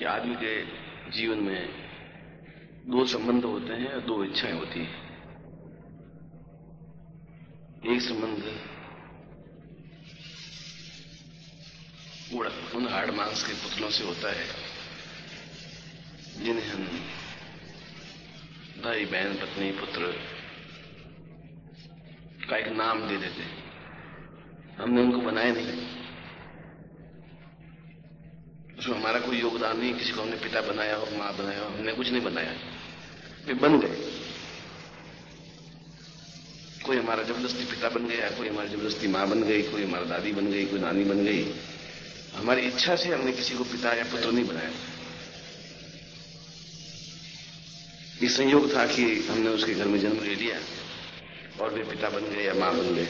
कि आदमी के जीवन में दो संबंध होते हैं और दो इच्छाएं होती हैं। एक संबंध उन हाड़ मांस के पुतलों से होता है जिन्हें हम भाई बहन पत्नी पुत्र का एक नाम दे देते हैं। हमने उनको बनाया नहीं, उसमें हमारा कोई योगदान नहीं। किसी को हमने पिता बनाया हो, मां बनाया हो, हमने कुछ नहीं बनाया, वे बन गए। कोई हमारा जबरदस्ती पिता बन गया, कोई हमारी जबरदस्ती मां बन गई, कोई हमारा दादी बन गई, कोई नानी बन गई। हमारी इच्छा से हमने किसी को पिता या पुत्र नहीं बनाया। ये संयोग था कि हमने उसके घर में जन्म ले लिया और वे पिता बन गए या मां बन गए।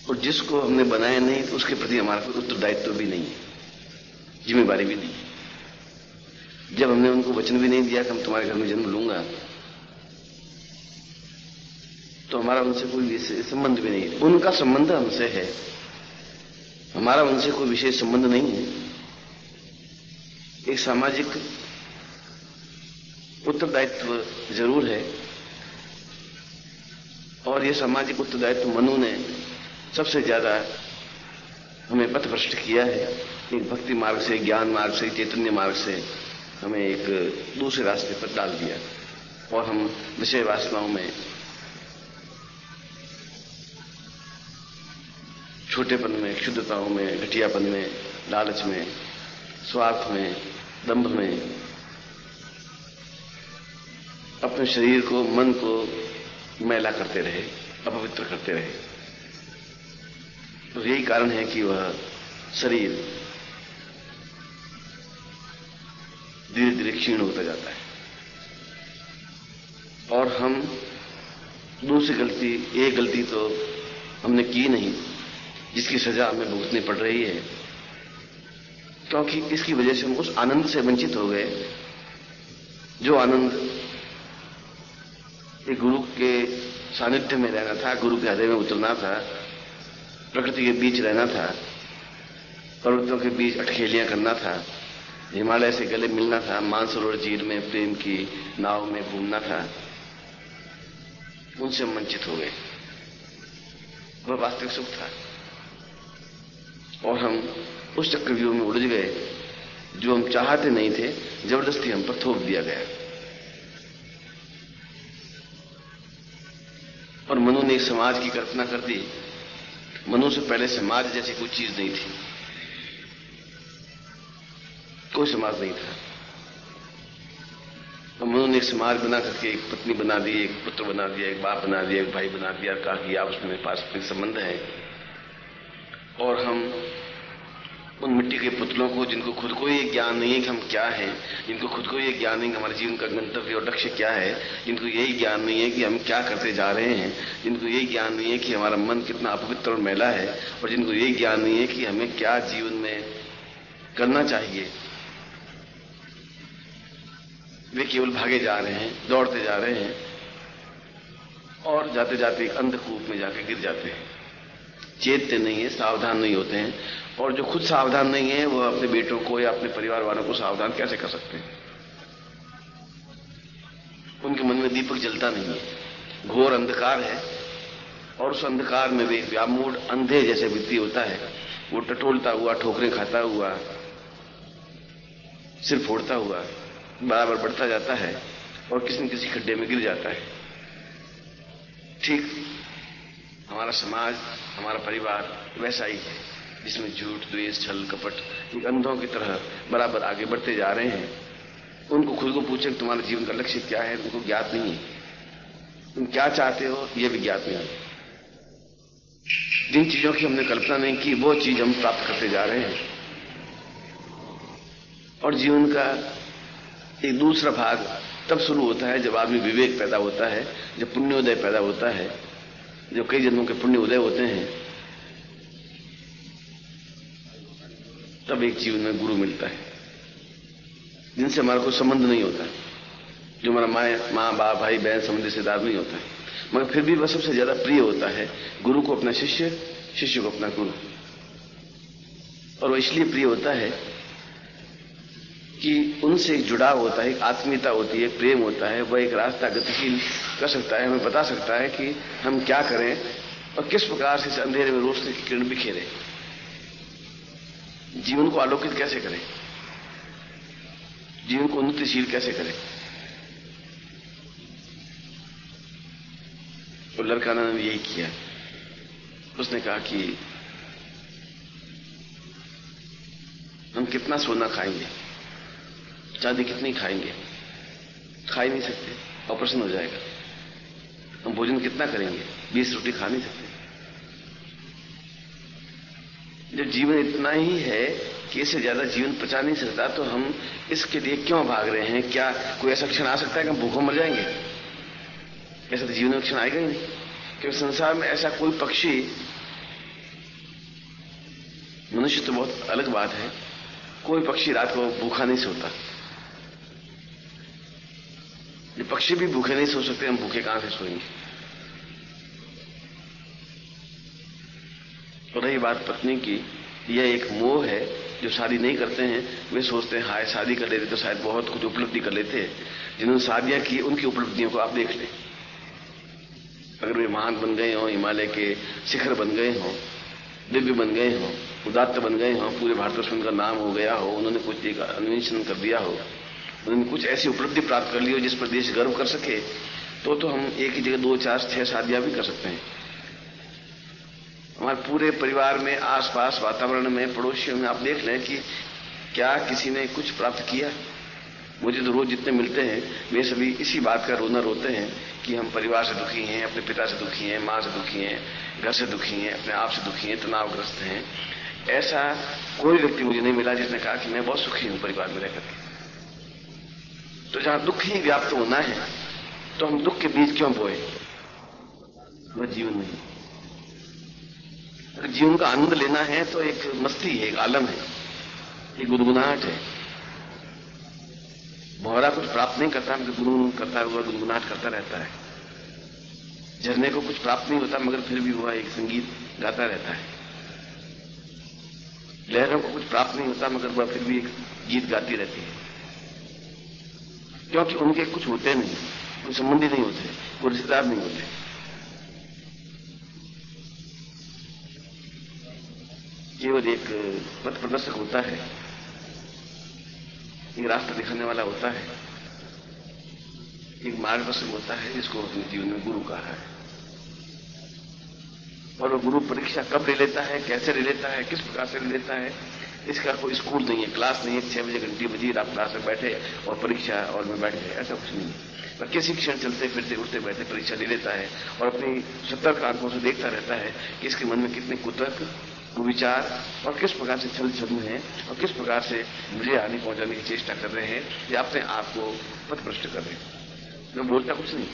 और जिसको हमने बनाया नहीं तो उसके प्रति हमारा कोई उत्तरदायित्व भी नहीं है, जिम्मेवारी भी नहीं। जब हमने उनको वचन भी नहीं दिया कि हम तुम्हारे घर में जन्म लूंगा, तो हमारा उनसे कोई संबंध भी नहीं है। उनका संबंध हमसे है, हमारा उनसे कोई विशेष संबंध नहीं है। एक सामाजिक उत्तरदायित्व जरूर है, और यह सामाजिक उत्तरदायित्व मनु ने सबसे ज्यादा हमें पथभ्रष्ट किया है। एक भक्ति मार्ग से, ज्ञान मार्ग से, चैतन्य मार्ग से हमें एक दूसरे रास्ते पर डाल दिया और हम विषय वासनाओं में, छोटेपन में, क्षुद्रताओं में, घटियापन में, लालच में, स्वार्थ में, दंभ में अपने शरीर को, मन को मैला करते रहे, अपवित्र करते रहे। तो यही कारण है कि वह शरीर धीरे धीरे क्षीण होता जाता है। और हम दूसरी गलती, एक गलती तो हमने की नहीं जिसकी सजा हमें भुगतनी पड़ रही है, क्योंकि इसकी वजह से हम उस आनंद से वंचित हो गए जो आनंद एक गुरु के सानिध्य में रहना था, गुरु के हृदय में उतरना था, प्रकृति के बीच रहना था, पर्वतों के बीच अटखेलियां करना था, हिमालय से गले मिलना था, मानसरोवर झील में प्रेम की नाव में घूमना था। उनसे हम वंचित हो गए। वह वास्तविक सुख था और हम उस चक्रव्यूह में उलझ गए जो हम चाहते नहीं थे, जबरदस्ती हम पर थोप दिया गया। और मनु ने समाज की कल्पना कर दी। मनु से पहले समाज जैसी कोई चीज नहीं थी, कोई समाज नहीं था। और मनु ने एक समाज बना करके एक पत्नी बना दी, एक पुत्र बना दिया, एक बाप बना दिया, एक भाई बना दिया, कहा कि आपस में पारस्परिक संबंध है। और हम उन मिट्टी के पुतलों को, जिनको खुद को ये ज्ञान नहीं है कि हम क्या हैं, जिनको खुद को ये ज्ञान नहीं कि हमारे जीवन का गंतव्य और लक्ष्य क्या है, जिनको यही ज्ञान नहीं है कि हम क्या करते जा रहे हैं, जिनको यही ज्ञान नहीं है कि हमारा मन कितना अपवित्र और मैला है, और जिनको यही ज्ञान नहीं है कि हमें क्या जीवन में करना चाहिए, वे केवल भागे जा रहे हैं, दौड़ते जा रहे हैं और जाते जाते एक अंधकूप में जाके गिर जाते हैं। चेतते नहीं है, सावधान नहीं होते हैं। और जो खुद सावधान नहीं है वो अपने बेटों को या अपने परिवार वालों को सावधान कैसे कर सकते हैं? उनके मन में दीपक जलता नहीं है, घोर अंधकार है। और उस अंधकार में वे व्यामूढ़ अंधे जैसे व्यक्ति होता है, वो टटोलता हुआ, ठोकरें खाता हुआ, सिर फोड़ता हुआ बराबर बढ़ता जाता है और किसी न किसी खड्डे में गिर जाता है। ठीक हमारा समाज, हमारा परिवार वैसा ही है, जिसमें झूठ, द्वेष, छल, कपट एक अंधों की तरह बराबर आगे बढ़ते जा रहे हैं। उनको खुद को पूछे कि तुम्हारे जीवन का लक्ष्य क्या है, उनको ज्ञात नहीं है। तुम क्या चाहते हो यह भी ज्ञात नहीं है। जिन चीजों की हमने कल्पना नहीं की वो चीज हम प्राप्त करते जा रहे हैं। और जीवन का एक दूसरा भाग तब शुरू होता है जब आदमी विवेक पैदा होता है, जब पुण्योदय पैदा होता है, जो कई जन्मों के पुण्य उदय होते हैं, तब एक जीवन में गुरु मिलता है जिनसे हमारा कोई संबंध नहीं होता, जो हमारा माँ बाप, भाई बहन, संबंधी रिश्तेदार नहीं होता है, मगर फिर भी वह सबसे ज्यादा प्रिय होता है गुरु को अपना शिष्य, शिष्य को अपना गुरु। और वो इसलिए प्रिय होता है कि उनसे एक जुड़ाव होता है, एक आत्मीयता होती है, प्रेम होता है। वह एक रास्ता गतिशील कर सकता है, हमें बता सकता है कि हम क्या करें और किस प्रकार से इस अंधेरे में रोशनी की किरण बिखेरे, जीवन को आलोकित कैसे करें, जीवन को उन्नतिशील कैसे करें। तो लड़का ने यही किया। उसने कहा कि हम कितना सोना खाएंगे, चांदी कितनी खाएंगे, खा ही नहीं सकते, ऑपरेशन हो जाएगा। हम भोजन कितना करेंगे, 20 रोटी खा नहीं सकते। जब जीवन इतना ही है कि इससे ज्यादा जीवन पचा नहीं सकता, तो हम इसके लिए क्यों भाग रहे हैं? क्या कोई ऐसा क्षण आ सकता है कि हम भूखों मर जाएंगे? ऐसा तो जीवन में क्षण आएगा ही नहीं। क्योंकि संसार में ऐसा कोई पक्षी, मनुष्य तो बहुत अलग बात है, कोई पक्षी रात को भूखा नहीं सोता। ये पक्षी भी भूखे नहीं सो सकते, हम भूखे कहां से सोएंगे? और रही बात पत्नी की, यह एक मोह है। जो शादी नहीं करते हैं वे सोचते हैं हाय शादी कर लेते तो शायद बहुत कुछ उपलब्धि कर लेते हैं। जिन्होंने शादियां की उनकी उपलब्धियों को आप देख लें। अगर वे महान बन गए हों, हिमालय के शिखर बन गए हों, दिव्य बन गए हों, उदात्त बन गए हों, पूरे भारतवर्ष में उनका नाम हो गया हो, उन्होंने कुछ एक अन्वेषण कर दिया हो, उन्होंने कुछ ऐसी उपलब्धि प्राप्त कर ली हो जिस पर देश गर्व कर सके, तो हम एक ही जगह 2, 4, 6 शादियां भी कर सकते हैं। हमारे पूरे परिवार में, आसपास वातावरण में, पड़ोसियों में आप देख लें कि क्या किसी ने कुछ प्राप्त किया। मुझे तो रोज जितने मिलते हैं वे सभी इसी बात का रोना रोते हैं कि हम परिवार से दुखी हैं, अपने पिता से दुखी हैं, मां से दुखी हैं, घर से दुखी हैं, अपने आप से दुखी हैं, तनावग्रस्त हैं। ऐसा कोई व्यक्ति मुझे नहीं मिला जिसने कहा कि मैं बहुत सुखी हूं परिवार में रहकर के। तो जहां दुख ही व्याप्त होना है तो हम दुख के बीज क्यों बोए? वह जीवन नहीं। अगर जीवन का आनंद लेना है तो एक मस्ती है, एक आलम है, एक गुनगुनाहट है। भौरा कुछ प्राप्त नहीं करता मगर गुनगुन करता हुआ गुनगुनाहट करता रहता है। झरने को कुछ प्राप्त नहीं होता मगर फिर भी वह एक संगीत गाता रहता है। लहरों को कुछ प्राप्त नहीं होता मगर वह फिर भी एक गीत गाती रहती है, क्योंकि उनके कुछ होते नहीं, कोई संबंधी नहीं होते, कोई रिश्तेदार नहीं होते। केवल एक पथ प्रदर्शक होता है, एक रास्ता दिखाने वाला होता है, एक मार्गदर्शक होता है, जिसको अपने जीवन में गुरु कहा है। और वो गुरु परीक्षा कब ले लेता है, कैसे ले लेता है, किस प्रकार से ले लेता है, इसका कोई स्कूल नहीं है, क्लास नहीं है, 6 बजे घंटी बजी आप क्लास में बैठे और परीक्षा और में बैठ गए, ऐसा कुछ नहीं है। पर किसी क्षण चलते फिरते उठते बैठे परीक्षा ले लेता है और अपनी सतर्क आंखों से देखता रहता है कि इसके मन में कितने कुतर्क, कुविचार और किस प्रकार से छल छद्म है और किस प्रकार से मुझे हानि पहुंचाने की चेष्टा कर रहे हैं या अपने आप को पथभ्रष्ट कर रहे हैं। मैं बोलता कुछ नहीं।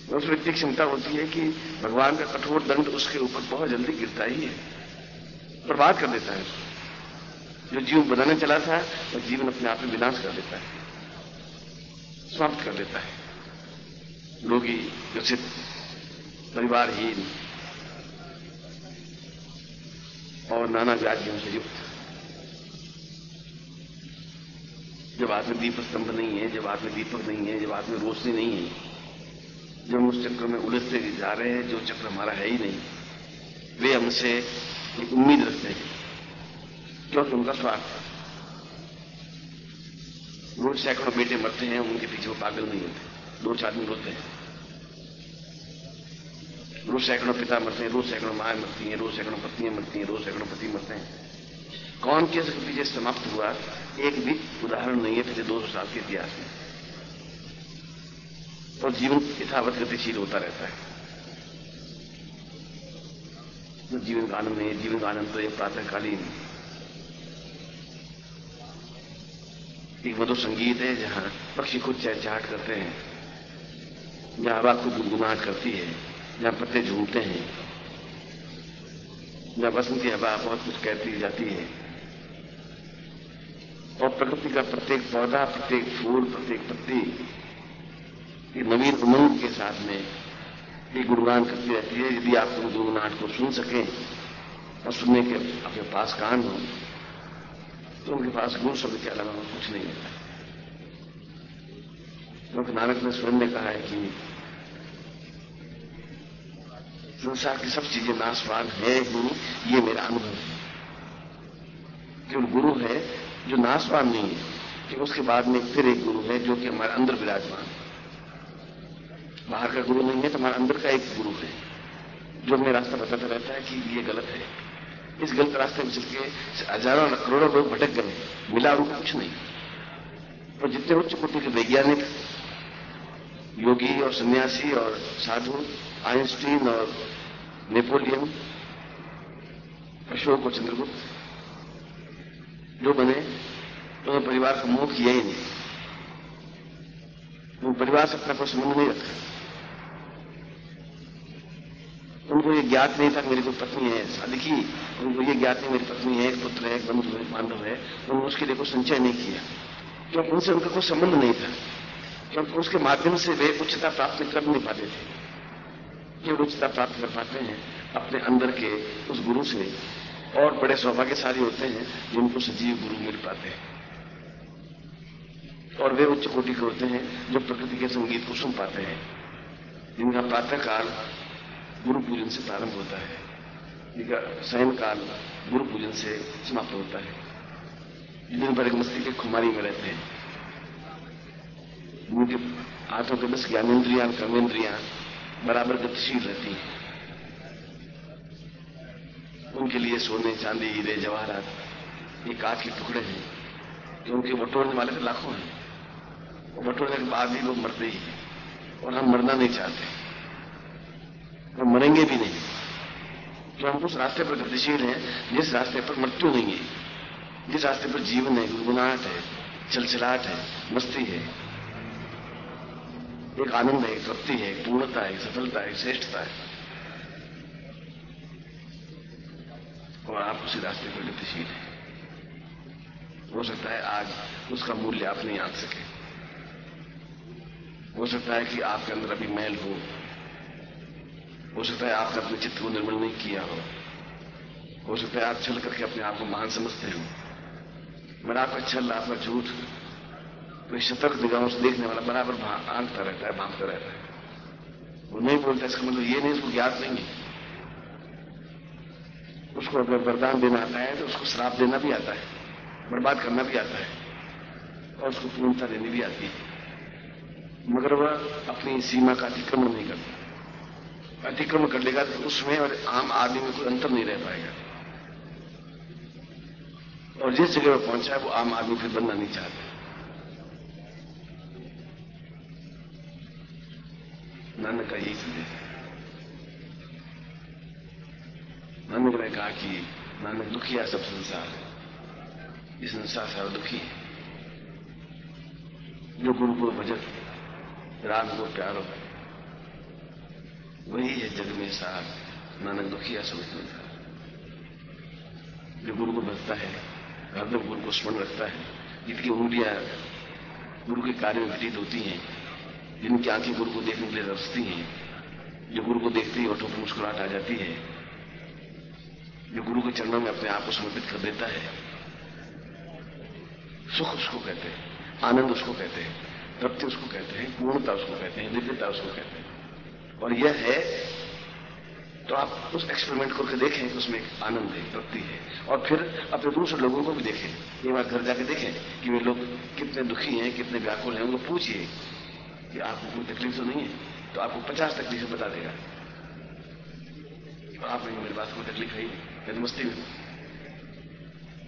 उस व्यक्ति की क्षमता होती है कि भगवान का कठोर दंड उसके ऊपर बहुत जल्दी गिरता ही है, बर्बाद कर देता है। जो जीवन बनाने चला था वह जीवन अपने आप में विनाश कर देता है, समाप्त कर देता है। रोगी, ग्रसित, परिवारहीन और नाना व्याधियों से युक्त। जब हाथ में दीपक स्तंभ नहीं है, जब हाथ में दीपक नहीं है, जब हाथ में रोशनी नहीं है, जब हम उस चक्र में उलझते जा रहे हैं जो चक्र हमारा है ही नहीं, वे हमसे एक उम्मीद रखते हैं क्योंकि उनका स्वार्थ है। रोज सैकड़ों बेटे मरते हैं, उनके पीछे वो पागल नहीं होते, 2 आदमी रोते हैं। रोज सैकड़ों पिता मरते हैं, रोज सैकड़ों मां मरती हैं, रोज सैकड़ों पत्नियां मरती हैं, रोज सैकड़ों पति मरते हैं। कौन केस के पीछे समाप्त हुआ एक भी उदाहरण नहीं है पिछले 200 साल के इतिहास में। और जीवन यथावत गतिशील होता रहता है। तो जीवन का आनंद नहीं है। जीवन का आनंद तो एक प्रातःकालीन एक मधुर संगीत है जहां पक्षी खुद चहचहाट करते हैं, जहां हवा खुद गुनगुनाहट करती है, जहां पत्ते झूमते हैं, जहां बसंत की हवा बहुत कुछ कहती जाती है और प्रकृति का प्रत्येक पौधा, प्रत्येक फूल, प्रत्येक पत्ती एक नवीन उमंग के साथ में एक गुणगान करती रहती है। यदि आप गुनगुनाहट को सुन सकें और सुनने के अपने पास कान हो, तो उनके पास गुरु शब्द के अलावा कुछ नहीं होता। क्योंकि नानक ने स्वयं ने कहा है कि संसार की सब चीजें नाशवान है ही, ये मेरा अनुभव है। केवल गुरु है जो नाशवान नहीं है, कि उसके बाद में फिर एक गुरु है जो कि हमारे अंदर विराजमान है। बाहर का गुरु नहीं है, तो हमारे अंदर का एक गुरु है जो हमें रास्ता बताता रहता है कि ये गलत है। इस गलत रास्ते में चल के हजारों करोड़ों लोग भटक गए, मिला उनको कुछ नहीं। और जितने उच्च कोटि के वैज्ञानिक, योगी और सन्यासी और साधु, आइंस्टीन और नेपोलियन, अशोक और चंद्रगुप्त जो बने, तो उन्होंने परिवार का मोह किया ही नहीं। उन परिवार से अपना कोई संबंध नहीं रखा। उनको ये ज्ञात नहीं था कि मेरी कोई पत्नी है, शादी की, उनको ये ज्ञात नहीं मेरी पत्नी है, एक पुत्र है, एक बंधु है, बांधव है। उन्होंने उसके लिए कोई संचय नहीं किया, क्योंकि उनसे उनका कोई संबंध नहीं था, क्योंकि उसके माध्यम से वे उच्चता प्राप्त कर नहीं पाते थे। केवल उच्चता प्राप्त कर पाते हैं अपने अंदर के उस गुरु से, और बड़े सौभाग्यशाली होते हैं जिनको सजीव गुरु मिल पाते हैं। और वे उच्च कोटि के होते हैं जो प्रकृति के संगीत को सुन पाते हैं, जिनका प्रातःकाल गुरु पूजन से प्रारंभ होता है, जिनका सायंकाल गुरु पूजन से समाप्त होता है, दिन भर मस्ती के खुमारी में रहते हैं, जिनके हाथों के 10 ज्ञानेन्द्रियां, कर्मेंद्रियां बराबर गतिशील रहती हैं। उनके लिए सोने, चांदी, हीरे, जवाहरात ये काठ के टुकड़े हैं कि उनके बटोरने वाले तो लाखों हैं। वो बटोरने के बाद भी लोग मरते ही हैं, और हम मरना नहीं चाहते, और मरेंगे भी नहीं। तो हम उस रास्ते पर गतिशील हैं जिस रास्ते पर मृत्यु नहीं है, जिस रास्ते पर जीवन है, गुनगुनाहट है, चलचलाहट है, मस्ती है, एक आनंद है, एक तृप्ति है, एक पूर्णता है, सफलता है, श्रेष्ठता है। और आप उसी रास्ते पर गतिशील हैं। हो सकता है आज उसका मूल्य आप नहीं आंक सके, हो सकता है कि आपके अंदर अभी मैल हो सकता है आपने अपने चित्त को निर्मल नहीं किया हो सकता है आप छल करके अपने आप को महान समझते हो, मगर आपका छल, आपका झूठ कोई सतर्क निगाहों से देखने वाला बराबर आंकता रहता है, भागता रहता है। वो नहीं बोलता, इसका मतलब ये नहीं उसको ज्ञात नहीं है। उसको अगर वरदान देना आता है तो उसको श्राप देना भी आता है, बर्बाद करना भी आता है, और उसको पूर्णता देनी भी आती है, मगर वह अपनी सीमा का अतिक्रमण नहीं करता। अतिक्रमण कर लेगा तो उसमें और आम आदमी में कोई अंतर नहीं रह पाएगा, और जिस जगह पर पहुंचा है वो आम आदमी फिर बनना नहीं चाहता। नानक का यही संदेश है। नानक ने कहा कि नानक दुखिया सब संसार है, ये संसार सारा दुखी है। जो गुरु को भजत, राम को प्यारो, वही है जग में सार, नानक दुखिया सब संसार। जो गुरु को भजता है, हरदम गुरु को स्मरण रखता है, जिनकी उंगलियां गुरु के कार्य में घटित होती हैं, जिनकी आंखें गुरु को देखने के लिए तरसती हैं, जो गुरु को देखते ही होठों पर मुस्कुराहट आ जाती है, जो गुरु के चरणों में अपने आप को समर्पित कर देता है, सुख उसको कहते हैं, आनंद उसको कहते हैं, तृप्ति उसको कहते हैं, पूर्णता उसको कहते हैं, दिव्यता उसको कहते हैं। और यह है तो आप उस एक्सपेरिमेंट करके देखें, उसमें एक आनंद है, तृप्ति है, और फिर अपने दूसरे लोगों को भी देखें। एक बार घर जाके देखें कि वे लोग कितने दुखी हैं, कितने व्याकुल हैं। उनको पूछिए कि आपको कोई तकलीफ तो नहीं है, तो आपको 50 तकलीफें बता देगा। तो आप मेरी बात को तकलीफ है ही नहीं, मैं मस्ती में,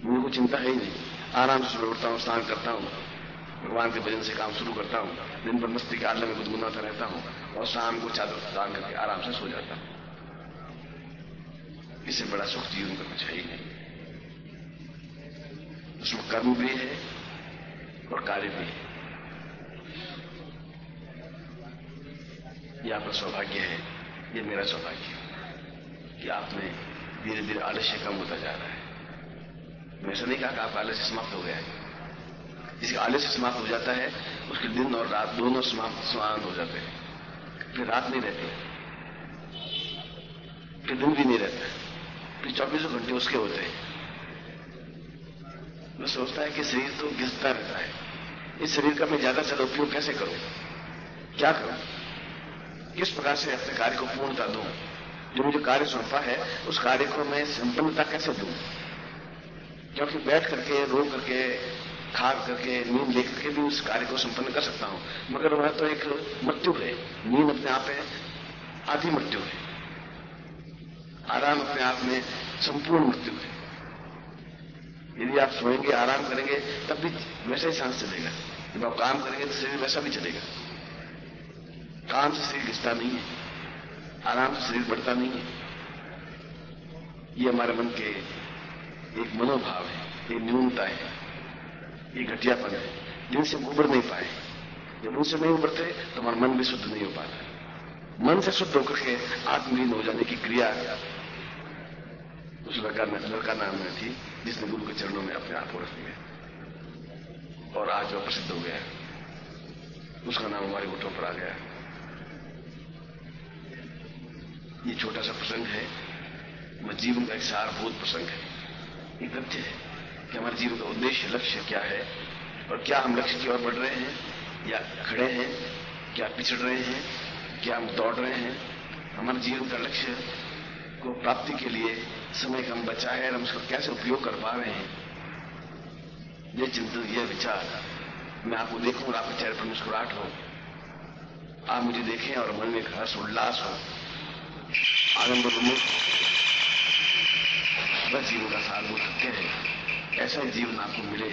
मुझे कोई चिंता है ही नहीं, आराम से उठता हूं, स्नान करता हूं, भगवान के भजन से काम शुरू करता हूं, दिन भर मस्ती के आलम में गुदगुनाता रहता हूं, और शाम को चादर दान करके आराम से सो जाता हूं। इससे बड़ा सुख जीवन का कुछ है ही नहीं। उसमें कर्म भी है और कार्य भी है। यह आपका सौभाग्य है, यह मेरा सौभाग्य है कि आपने धीरे धीरे आलस्य कम होता जा रहा है। मैं ऐसा नहीं कहा कि आपका आलस्य समाप्त हो गया है। जिसका आलस्य समाप्त हो जाता है उसके दिन और रात दोनों समान हो जाते हैं। फिर रात नहीं रहती, फिर दिन भी नहीं रहता, फिर 24 घंटे उसके होते हैं। वो सोचता है कि शरीर तो घिसता रहता है, इस शरीर का मैं ज्यादा से ज्यादा उपयोग कैसे करूं, क्या करूं, किस प्रकार से अपने कार्य को पूर्णता दूं, जो मुझे कार्य सौंपा है उस कार्य को मैं संपन्नता कैसे दूं। क्योंकि बैठ करके, रो करके, खा करके, नींद लेकर के भी उस कार्य को संपन्न कर सकता हूं, मगर वह तो एक मृत्यु है। नींद अपने आप में आधी मृत्यु है, आराम अपने आप में संपूर्ण मृत्यु है। यदि आप सोएंगे, आराम करेंगे, तब भी वैसा ही सांस चलेगा। जब आप काम करेंगे तो शरीर वैसा भी चलेगा। काम से शरीर घिसता नहीं है, आराम से शरीर बढ़ता नहीं है। ये हमारे मन के एक मनोभाव है, ये न्यूनता है, ये घटियापन है, जिनसे हम उबर नहीं पाए। जब उनसे नहीं उबरते तो हमारा मन भी शुद्ध नहीं हो पाता। मन से शुद्ध होकर के आत्मलीन हो जाने की क्रिया उस लड़का नाम में थी जिसने गुरु के चरणों में अपने आप को रख दिया और आज वह प्रसिद्ध हो गया। उसका नाम हमारे होठों पर आ गया। ये छोटा सा प्रसंग है, मगर जीवन का एक सारभूत प्रसंग है। ये तथ्य है कि हमारे जीवन का उद्देश्य, लक्ष्य क्या है और क्या हम लक्ष्य की ओर बढ़ रहे हैं या खड़े हैं, क्या पिछड़ रहे हैं, क्या हम दौड़ रहे हैं। हमारे जीवन का लक्ष्य को प्राप्ति के लिए समय कम बचा है और हम उसका कैसे उपयोग कर पा रहे हैं। ये चिंतन, यह विचार, मैं आपको देखूं और आपके चेहरे पर मुस्कुराहट हो, आप मुझे देखें और मन में हर्ष उल्लास हो, आनंद उन्मुख, बस जीवन का सारभूत सत्य है। ऐसा ही जीवन आपको मिले,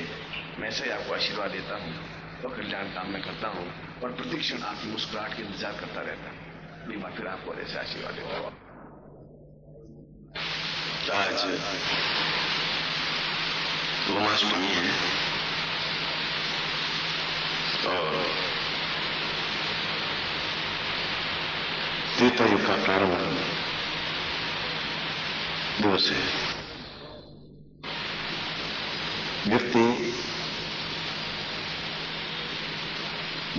मैं ऐसा ही आपको आशीर्वाद देता हूं और कल्याण कामना करता हूं और प्रतिक्षण आपकी मुस्कुराहट के इंतजार करता रहता हूं। मैं बार फिर आपको ऐसे आशीर्वाद देता हूं। आज गोमाष्टमी है और त्रेता युग का प्रारंभ दिवस है। व्यक्ति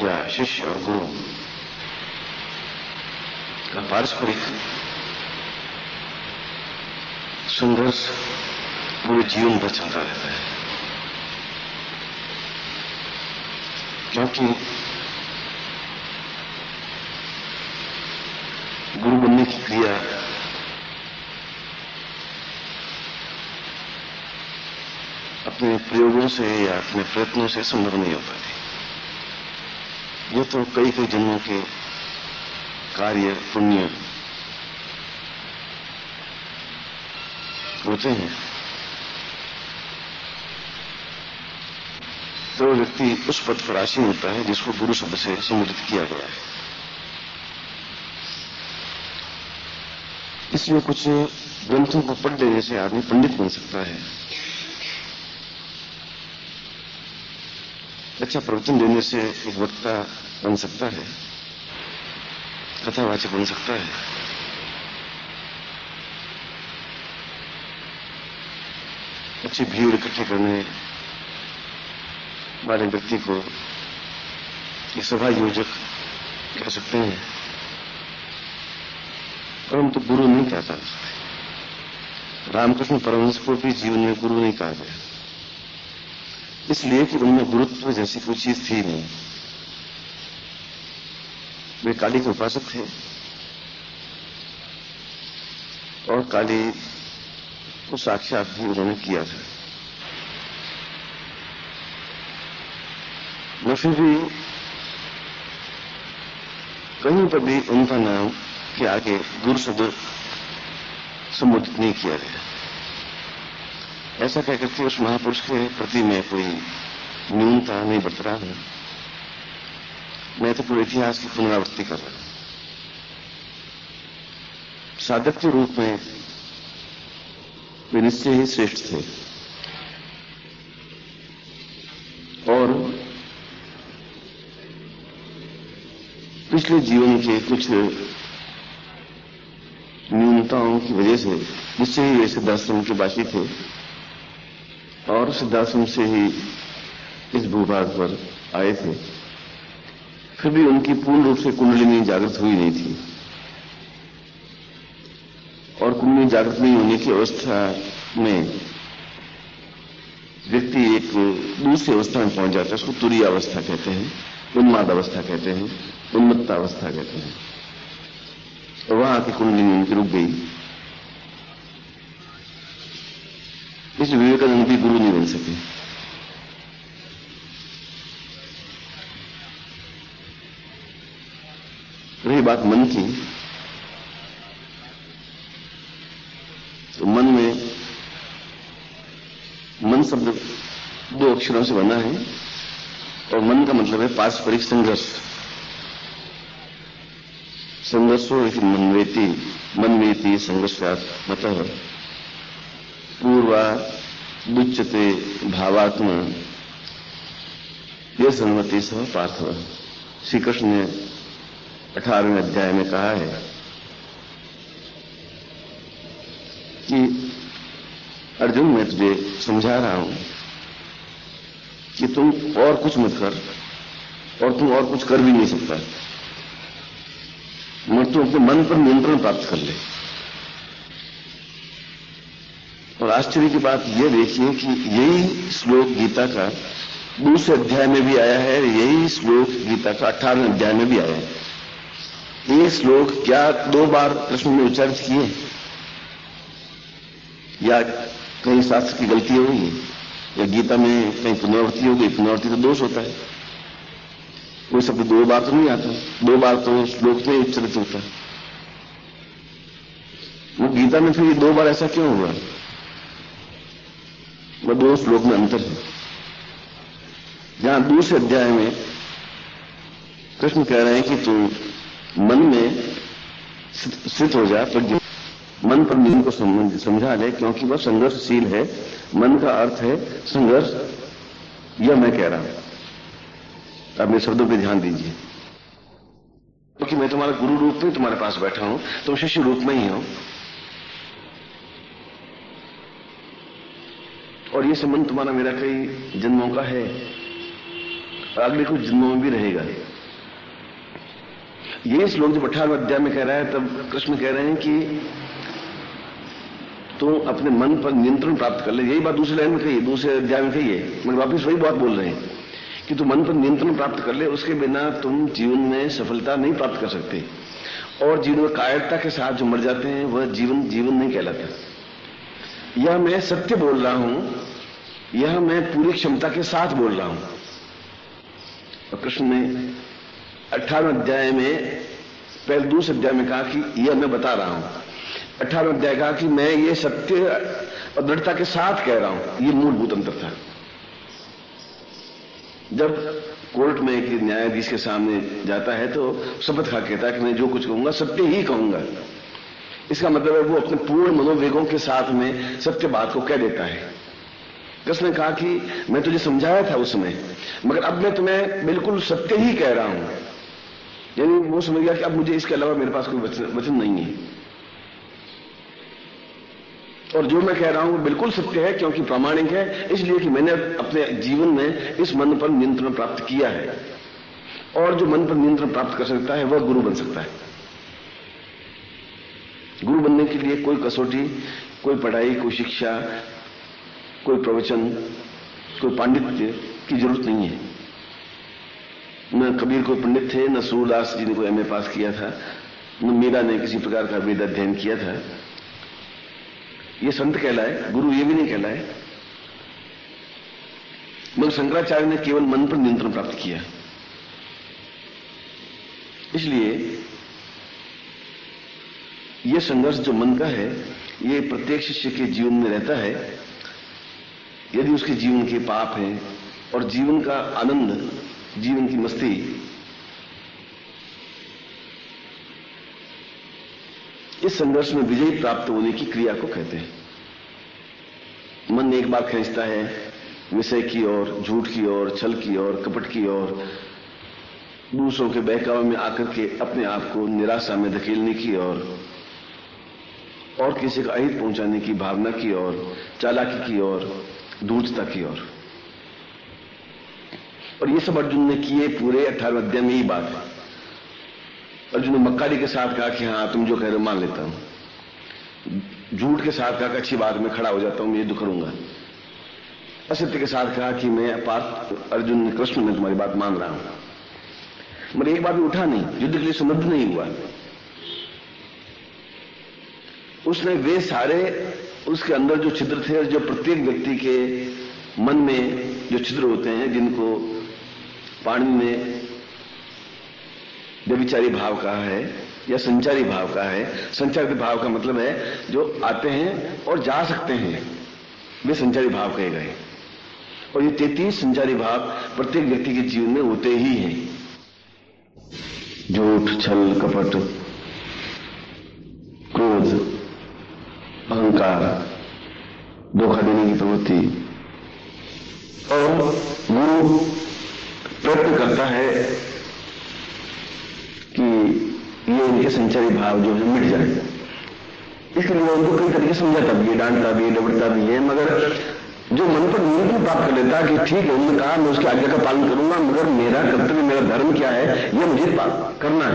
या शिष्य और गुरु का पारस्परिक संघर्ष पूरे जीवन भर चलता रहता है, क्योंकि गुरु बनने की क्रिया अपने प्रयोगों से या अपने प्रयत्नों से संभव नहीं हो पाती। यह तो कई कई जन्मों के कार्य, पुण्य होते हैं। तो व्यक्ति उस पद पर आसीन होता है जिसको गुरु शब्द से संबोधित किया गया है। इसलिए कुछ ग्रंथों को पढ़ लेने से आदमी पंडित बन सकता है, अच्छा प्रवचन देने से एक वक्ता बन सकता है, कथावाचक बन सकता है। अच्छी भीड़ इकट्ठे करने वाले व्यक्ति को एक सभा योजक कह सकते हैं, परंतु गुरु नहीं कहा जा सकते। रामकृष्ण परमहंस को भी जीवन में गुरु नहीं कहा गया, इसलिए कि उनमें गुरुत्व जैसी कोई चीज थी नहीं। वे काली के उपासक थे और काली को साक्षात भी उन्होंने किया था। न फिर भी कहीं पर भी उनका नाम के आगे गुरु शब्द संबोधित नहीं किया गया। ऐसा कहकर के उस महापुरुष के प्रति मैं कोई न्यूनता नहीं बरत रहा हूं, मैं तो पूरे इतिहास की पुनरावृत्ति कर रहा हूं। साधक के रूप में वे निश्चय ही श्रेष्ठ थे और पिछले जीवन के कुछ न्यूनताओं की वजह से निश्चय ही वे सिद्धाश्रम के बाकी थे और सिद्धाश्रम से ही इस भूभाग पर आए थे। फिर भी उनकी पूर्ण रूप से कुंडलिनी जागृत हुई नहीं थी। और कुंडली जागृत नहीं होने की अवस्था में व्यक्ति एक दूसरी अवस्था में पहुंच जाता है। उसको तुरीय अवस्था कहते हैं, उन्माद अवस्था कहते हैं, उन्मत्त अवस्था कहते हैं। और वहां आके कुंडली उनकी रुक गई। इस विवेकानंद भी गुरु नहीं बन सके। रही बात मन की, तो मन में, मन शब्द 2 अक्षरों से बना है और मन का मतलब है पारस्परिक संघर्ष। संघर्षो इति मनवेति, मनवेति संघर्षात् मतः पूर्वादुच्यते भावात्मा यह संगति सह पार्थव। श्री कृष्ण ने 18वें अध्याय में कहा है कि अर्जुन, मैं तुझे समझा रहा हूं कि तुम और कुछ मत कर, और तुम और कुछ कर भी नहीं सकता, मगर तुम अपने मन पर नियंत्रण प्राप्त कर ले। और आश्चर्य की बात यह देखिए कि यही श्लोक गीता का दूसरे अध्याय में भी आया है, यही श्लोक गीता का 18वें अध्याय में भी आया है। ये श्लोक क्या 2 बार कृष्ण ने उच्चारित किए, या कहीं शास्त्र की गलती हो गई, या गीता में कहीं पुनरावृत्ति हो गई? पुनरावृत्ति तो दोष होता है। कोई शब्द 2 बार तो नहीं आता, 2 बार तो श्लोक में उच्चारित होता है। वो गीता में फिर ये 2 बार ऐसा क्यों हुआ? वह 2 श्लोक में अंतर है। जहां दूसरे अध्याय में कृष्ण कह रहे हैं कि तू मन में स्थित हो जा, प्रज्ञा मन पर नियम को समझा ले, क्योंकि वह संघर्षशील है। मन का अर्थ है संघर्ष। यह मैं कह रहा हूं। अब मेरे शब्दों पर ध्यान दीजिए, क्योंकि मैं तुम्हारा गुरु रूप में तुम्हारे पास बैठा हूं, तुम शिष्य रूप में ही हो। और यह संबंध तुम्हारा मेरा कई जन्मों का है और अगले कुछ जन्मों में भी रहेगा। ये श्लोक जब 18वें अध्याय में कह रहा है, तब कृष्ण कह रहे हैं कि तुम अपने मन पर नियंत्रण प्राप्त कर ले। यही बात दूसरी लाइन में कही, दूसरे अध्याय में कही है, मगर वापिस वही बात बोल रहे हैं कि तुम मन पर नियंत्रण प्राप्त कर ले, उसके बिना तुम जीवन में सफलता नहीं प्राप्त कर सकते। और जीवन में कायरता के साथ जो मर जाते हैं वह जीवन जीवन नहीं कहलाता। यह मैं सत्य बोल रहा हूं, यह मैं पूरी क्षमता के साथ बोल रहा हूं। और कृष्ण ने 18वें अध्याय में पहले दूसरे अध्याय में कहा कि यह मैं बता रहा हूं। 18वें अध्याय कहा कि मैं ये सत्य और दृढ़ता के साथ कह रहा हूं। ये मूलभूत अंतर था। जब कोर्ट में एक न्यायाधीश के सामने जाता है तो शपथ खा कहता है कि मैं जो कुछ कहूंगा सत्य ही कहूंगा। इसका मतलब है वो अपने पूर्ण मनोवेगों के साथ में सत्य बात को कह देता है। कृष्ण ने कहा कि मैं तुझे समझाया था उस समय, मगर अब मैं तुम्हें बिल्कुल सत्य ही कह रहा हूं। यानी वो समझ गया कि अब मुझे इसके अलावा मेरे पास कोई वचन नहीं है, और जो मैं कह रहा हूं वो बिल्कुल सत्य है, क्योंकि प्रामाणिक है, इसलिए कि मैंने अपने जीवन में इस मन पर नियंत्रण प्राप्त किया है। और जो मन पर नियंत्रण प्राप्त कर सकता है वह गुरु बन सकता है। गुरु बनने के लिए कोई कसौटी, कोई पढ़ाई, कोई शिक्षा, कोई प्रवचन, कोई पांडित्य की जरूरत नहीं है। न कबीर कोई पंडित थे, न सूरदास जी ने कोई एमए पास किया था, न मीरा ने किसी प्रकार का वेद अध्ययन किया था। ये संत कहलाए, गुरु ये भी नहीं कहलाए। मगर शंकराचार्य ने केवल मन पर नियंत्रण प्राप्त किया। इसलिए यह संघर्ष जो मन का है, ये प्रत्येक शिष्य के जीवन में रहता है। यदि उसके जीवन के पाप हैं और जीवन का आनंद, जीवन की मस्ती, इस संघर्ष में विजय प्राप्त होने की क्रिया को कहते हैं। मन एक बार खींचता है विषय की ओर, झूठ की ओर, छल की ओर, कपट की ओर, दूसरों के बहकावे में आकर के अपने आप को निराशा में धकेलने की ओर, और किसी का अहित पहुंचाने की भावना की ओर, चालाकी की ओर, धूर्तता की ओर। और ये सब अर्जुन ने किए पूरे 18वें अध्याय में ही बात है। अर्जुन ने मक्कारी के साथ कहा कि हां तुम जो कह रहे हो मान लेता हूं। झूठ के साथ कहा कि अच्छी बात में खड़ा हो जाता हूं, मैं युद्ध करूंगा। असत्य के साथ कहा कि मैं पार्थ अर्जुन कृष्ण में तुम्हारी बात मान रहा हूं, मगर एक बार भी उठा नहीं, युद्ध के लिए समर्थ नहीं हुआ। उसने वे सारे उसके अंदर जो छिद्र थे, जो प्रत्येक व्यक्ति के मन में जो छिद्र होते हैं, जिनको पाणिनि ने व्यभिचारी भाव कहा है या संचारी भाव कहा है। संचारी भाव का मतलब है जो आते हैं और जा सकते हैं, वे संचारी भाव कहे गए। और ये 33 संचारी भाव प्रत्येक व्यक्ति के जीवन में होते ही हैं। झूठ, छल, कपट, क्रोध, अहंकार, धोखा देने की प्रवृत्ति। और गुरु प्रयत्न करता है कि ये इनके संचारी भाव जो है मिट जाए। इसके लिए उनको कई तरीके समझाता भी है, डांटता भी है, डबड़ता भी है, मगर जो मन पर नियंत्रण प्राप्त कर लेता कि ठीक है, उन्होंने कहा मैं उसकी आज्ञा का पालन करूंगा, मगर मेरा कर्तव्य, मेरा धर्म क्या है यह मुझे करना है।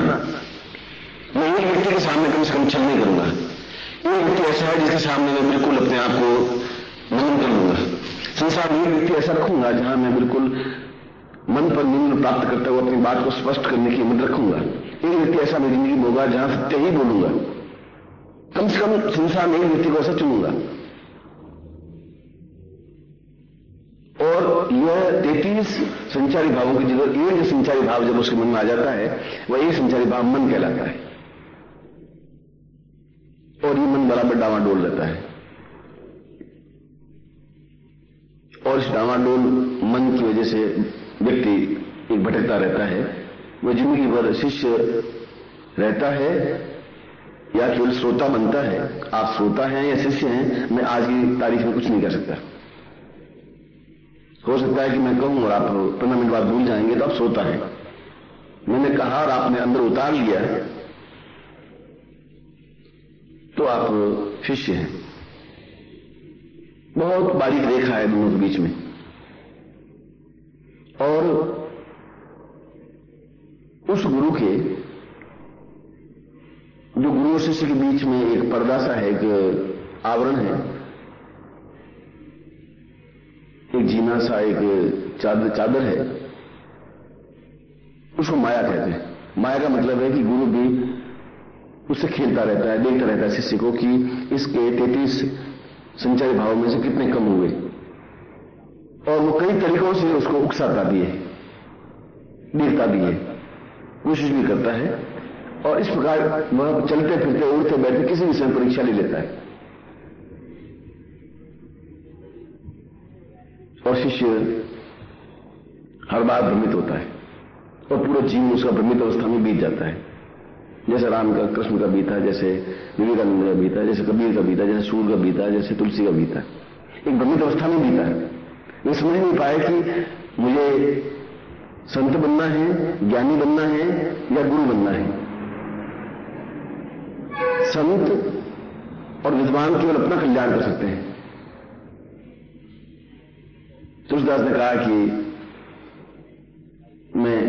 मैं एक व्यक्ति के सामने कम से कम छल नहीं करूंगा। एक व्यक्ति ऐसा है जिसके सामने मैं बिल्कुल अपने आप को नमन कर लूंगा। संसार में एक व्यक्ति ऐसा रखूंगा जहां मैं बिल्कुल मन पर नियंत्रण प्राप्त करते हुए अपनी बात को स्पष्ट करने की हिम्मत रखूंगा। एक व्यक्ति ऐसा मेरी जिंदगी में होगा जहां सत्य ही बोलूंगा। कम से कम संसार में एक व्यक्ति को ऐसा चुनूंगा। और यह 33 संचारी भावों की जगह एक संचारी भाव जब उसके मन में आ जाता है, वह एक संचारी भाव मन कहलाता है। और ये मन बराबर डावाडोल रहता है। और इस डावाडोल मन की वजह से व्यक्ति एक भटकता रहता है। वह जिंदगी भर शिष्य रहता है या केवल श्रोता बनता है। आप श्रोता हैं या शिष्य हैं, मैं आज की तारीख में कुछ नहीं कर सकता। हो सकता है कि मैं कहूं और आप 15 मिनट बाद भूल जाएंगे, तो आप श्रोता हैं। मैंने कहा और आपने अंदर उतार लिया तो आप शिष्य हैं। बहुत बारीक रेखा है दोनों के बीच में। और उस गुरु के, जो गुरु और शिष्य के बीच में एक पर्दा सा है, एक आवरण है, एक जीना सा, एक चादर है, उसको माया कहते हैं। माया का मतलब है कि गुरु भी उससे खेलता रहता है, देखता रहता है शिष्य को कि इसके 33 संचारी भावों में से कितने कम हुए। और वो कई तरीकों से उसको उकसाता भी है, देखता भी है, कोशिश भी करता है। और इस प्रकार वह चलते फिरते, उड़ते बैठते किसी विषय में परीक्षा ले लेता है। और शिष्य हर बार भ्रमित होता है और पूरा जीवन उसका भ्रमित अवस्था में बीत जाता है। जैसे राम का, कृष्ण का बीता, जैसे विवेकानंद का बीता, जैसे कबीर का बीता, जैसे सूर्य का बीता, जैसे तुलसी का बीता। एक भ्रमित अवस्था में बीता है। वे समझ नहीं पाए कि मुझे संत बनना है, ज्ञानी बनना है या गुरु बनना है। संत और विद्वान केवल अपना कल्याण कर सकते हैं। तुलसीदास ने कहा कि मैं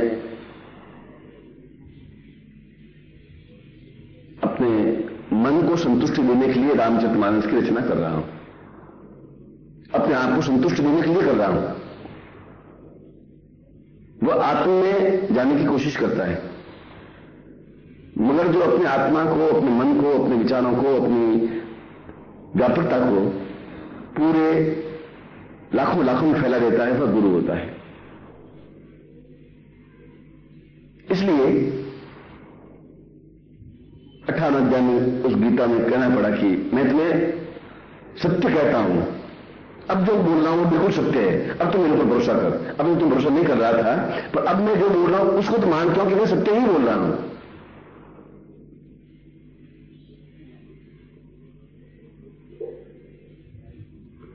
अपने मन को संतुष्टि देने के लिए रामचरितमानस की रचना कर रहा हूं। अपने आप को संतुष्ट देने के लिए कर रहा हूं। वह आत्मा में जाने की कोशिश करता है, मगर जो अपनी आत्मा को, अपने मन को, अपने विचारों को, अपनी व्यापकता को पूरे लाखों लाखों में फैला देता है, वह गुरु होता है। इसलिए 18 अध्याय में उस गीता में कहना पड़ा कि मैं तुम्हें सत्य कहता हूं। अब जो बोल रहा हूं वो बिल्कुल सत्य है। अब तुम मेरे ऊपर भरोसा कर। अब मैं तुम भरोसा नहीं कर रहा था, पर अब मैं जो बोल रहा हूं उसको तो मानता हूं कि मैं सत्य ही बोल रहा हूं।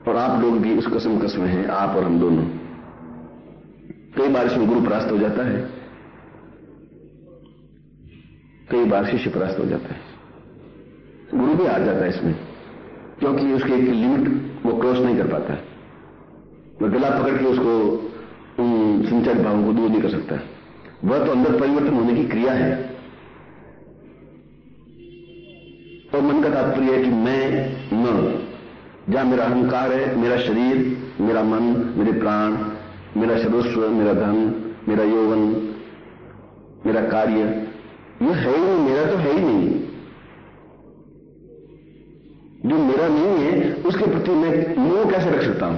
और आप लोग भी उस कसम में हैं, आप और हम दोनों। कई बार इसमें गुरु परास्त हो जाता है, कई बार शिष्य परास्त हो जाता है। गुरु भी हार जाता है इसमें, क्योंकि उसकी एक लिमिट वो क्रॉस नहीं कर पाता। वह गला पकड़ के उसको उन संचारी भावों को दूर नहीं कर सकता। वह तो अंदर परिवर्तन होने की क्रिया है। और मन का तात्पर्य है कि मैं न, जहां मेरा अहंकार है, मेरा शरीर, मेरा मन, मेरे प्राण, मेरा सर्वस्व, मेरा धन, मेरा यौवन, मेरा कार्य, ये है ही नहीं, मेरा तो है ही नहीं। जो मेरा नहीं है उसके प्रति मैं मोह कैसे रख सकता हूं?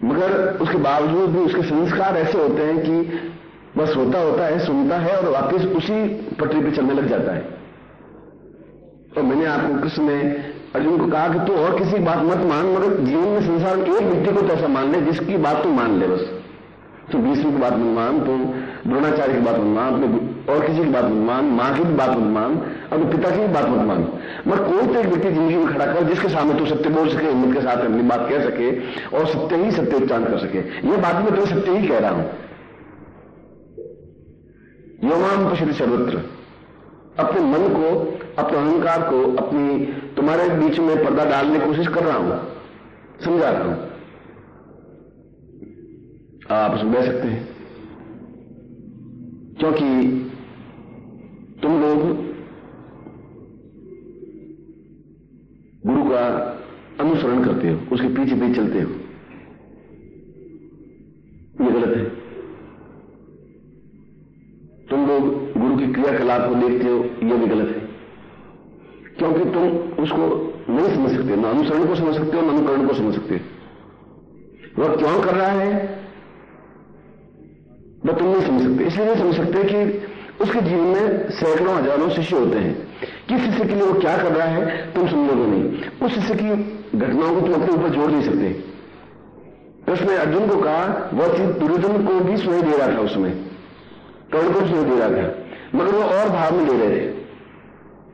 मगर उसके बावजूद भी उसके संस्कार ऐसे होते हैं कि बस होता है, सुनता है और वापस उसी पटरी पे चलने लग जाता है। और मैंने आपको कृष्ण ने अर्जुन को कहा कि तू और किसी की बात मत मान, मगर जीवन में संसार में एक व्यक्ति को तो ऐसा मान ले जिसकी बात तू मान ले। बस तो भीष्म की बात मत मान, तो द्रोणाचार्य की बात मत मान, अपने और किसी की बात मत मान, मां की भी बात मत मान, अपने पिता की भी बात मत मान। मगर कोई तो एक व्यक्ति जिंदगी में खड़ा कर जिसके सामने तू सत्य बोल सके, हिम्मत के साथ अपनी बात कह सके और सत्य ही सत्य उच्चारण कर सके। यह बात मैं तुम्हें सत्य ही कह रहा हूं। योमाम पश्यति सर्वत्र। अपने मन को, अपने अहंकार को, अपनी तुम्हारे बीच में पर्दा डालने की कोशिश कर रहा हूं, समझा रहा हूं। आप उसमें बह सकते हैं, क्योंकि तुम लोग गुरु का अनुसरण करते हो, उसके पीछे पीछे चलते हो। ये गलत है। तुम लोग गुरु की क्रियाकलाप को देखते हो, यह भी गलत है, क्योंकि तुम उसको नहीं समझ सकते, न अनुसरण को समझ सकते हो, न अनुकरण को समझ सकते हो। वह क्यों कर रहा है वह तुम नहीं समझ सकते। इसलिए नहीं समझ सकते कि उसके जीवन में सैकड़ों हजारों शिष्य होते हैं। किस शिष्य के लिए वो क्या कर रहा है तुम समझोगे नहीं। उस शिष्य की घटनाओं को तुम अपने ऊपर जोड़ नहीं सकते। कृष्ण ने अर्जुन को कहा, वह चीज दुर्योधन को भी सुनाई दे रहा था, उसमें कर्ण को सुनाई दे रहा था, मगर वो और भाव में ले रहे थे,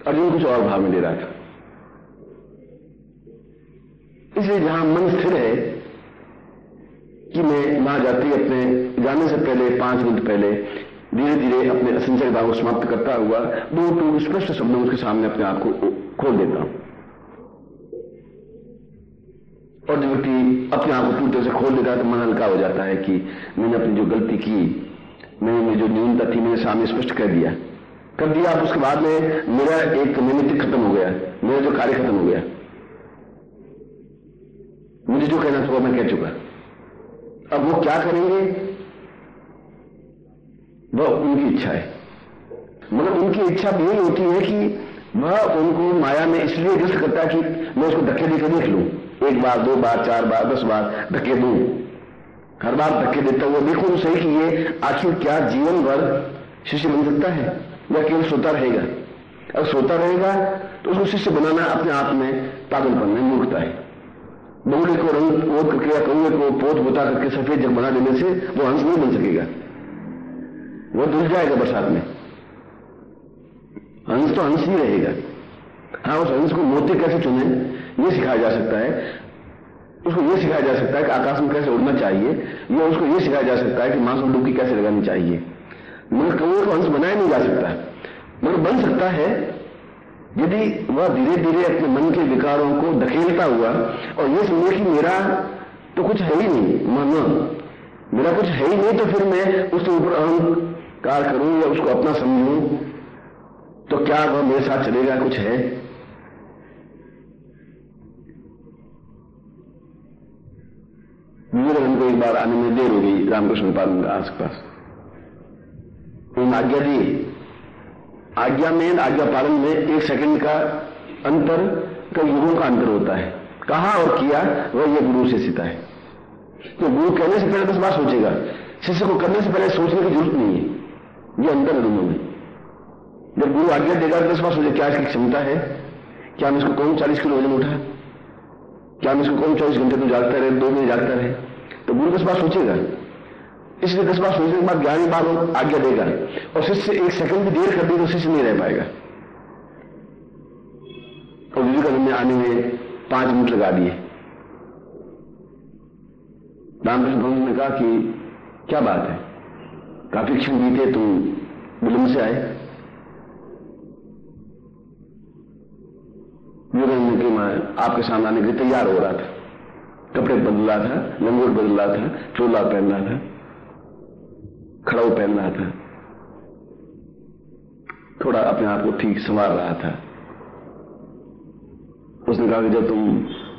अर्जुन कुछ और भाव में ले रहा था। इसलिए जहां मन स्थिर है कि मैं वहां जाती अपने जाने से पहले 5 मिनट पहले धीरे धीरे अपने असंचय भाव को समाप्त करता हुआ 2 स्पष्ट शब्दों उसके सामने अपने आप को खोल देता हूं। और जो व्यक्ति अपने आप को पूरी तरह से खोल देता है तो मन हल्का हो जाता है कि मैंने अपनी जो गलती की, मैंने जो न्यूनता थी, मैंने सामने स्पष्ट कर दिया। अब उसके बाद में मेरा एक नैमित्तिक खत्म हो गया, मेरा जो कार्य खत्म हो गया, मुझे जो कहना था वो मैं कह चुका। अब वो क्या करेंगे वह उनकी इच्छा है, मगर उनकी इच्छा भी यही होती है कि वह उनको माया में इसलिए ग्रस्त करता है कि मैं उसको धक्के देकर देख लूं, 1 बार 2 बार 4 बार 10 बार धक्के दूं, हर बार धक्के देता हुआ देखो तो सही कि ये आखिर क्या जीवन भर शिष्य बन सकता है या केवल सोता रहेगा। अगर सोता रहेगा तो उसको शिष्य बनाना अपने आप में पागलपन है, मूर्खता है। बगुड़े को रंग पोत करके या कौवे को पोत बोता करके सफेद जग बना देने से वो हंस नहीं बन सकेगा, वो धुल जाएगा बरसात में। हंस तो हंस ही रहेगा। हाँ, उस हंस को मोती कैसे चुने ये सिखाया जा सकता है, उसको ये सिखाया जा सकता है कि आकाश में कैसे उड़ना चाहिए, या उसको ये सिखाया जा सकता है कि मांस में डुबकी कैसे लगानी चाहिए। मगर कौवे को हंस बनाया नहीं जा सकता, मगर बन सकता है यदि वह धीरे धीरे अपने मन के विकारों को धकेलता हुआ और यह समझे कि मेरा तो कुछ है ही नहीं, मेरा कुछ है ही नहीं, तो फिर मैं उसके ऊपर अहंकार करूं या उसको अपना समझूं तो क्या वह मेरे साथ चलेगा, कुछ है। विवेकानंद को एक बार आने में देर हो गई, रामकृष्ण पालन के आसपास आज्ञा दी। आज्ञा में, आज्ञा पालन में 1 सेकंड का अंतर कई युगों का अंतर होता है। कहा और किया वह यह गुरु शिष्यता है। तो गुरु कहने से पहले 10 बार सोचेगा, शिष्य को करने से पहले सोचने की जरूरत नहीं है। यह अंतर है दोनों में। जब गुरु आज्ञा देगा 10 बार सोचे क्या इसकी क्षमता है, क्या मैं इसको कहूं 40 किलो वजन उठा, क्या मैं इसको कहूं 24 घंटे तो जागता रहे, 2 महीने जागता रहे, तो गुरु 10 बार सोचेगा। इसलिए 10 बार सोचने के बाद 11वीं बार आज्ञा देगा। और शिष्य 1 सेकंड भी देर कर दी तो शिष्य नहीं रह पाएगा। और विवेकानंद ने आने में 5 मिनट लगा दिए। रामकृष्ण भगवान ने कहा कि क्या बात है, काफी क्षण बीते, तुम विलंब से आए। विवेकानंद ने मैं आपके सामने आने के लिए तैयार हो रहा था, कपड़े बदल रहा था, लंगोट बदल रहा था, चोला पहन रहा था, खड़ाऊ पहन रहा था, थोड़ा अपने आप को ठीक संवार रहा था। उसने कहा कि जब तुम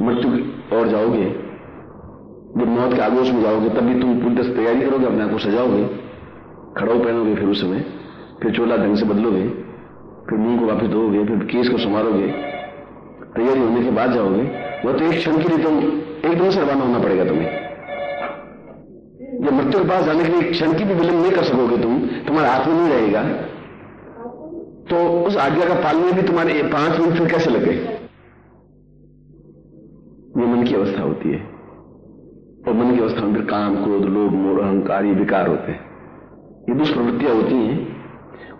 मृत्यु की ओर जाओगे, जब मौत के आगोश में जाओगे, तब भी तुम पूरी तरह तैयारी करोगे, अपने आप को सजाओगे, खड़ाऊ पहनोगे, फिर उस समय फिर चोला ढंग से बदलोगे, फिर मुंह को वापस धोओगे, फिर केस को संवारोगे, तैयारी होने के बाद जाओगे। वह तो एक क्षण के लिए तुम एकदम से रवाना होना पड़ेगा तुम्हें। जब मृत्यु के पास जाने के लिए एक क्षण की भी विलंब नहीं कर सकोगे, तुम्हारे हाथ में नहीं रहेगा, तो उस आज्ञा का पालन में भी तुम्हारे 5 मिनट फिर कैसे लगे? ये मन की अवस्था होती है। और मन की अवस्था में फिर काम, क्रोध, लोभ, मोह, अहंकार, ये विकार होते हैं, ये दुष्प्रवृत्तियां होती हैं।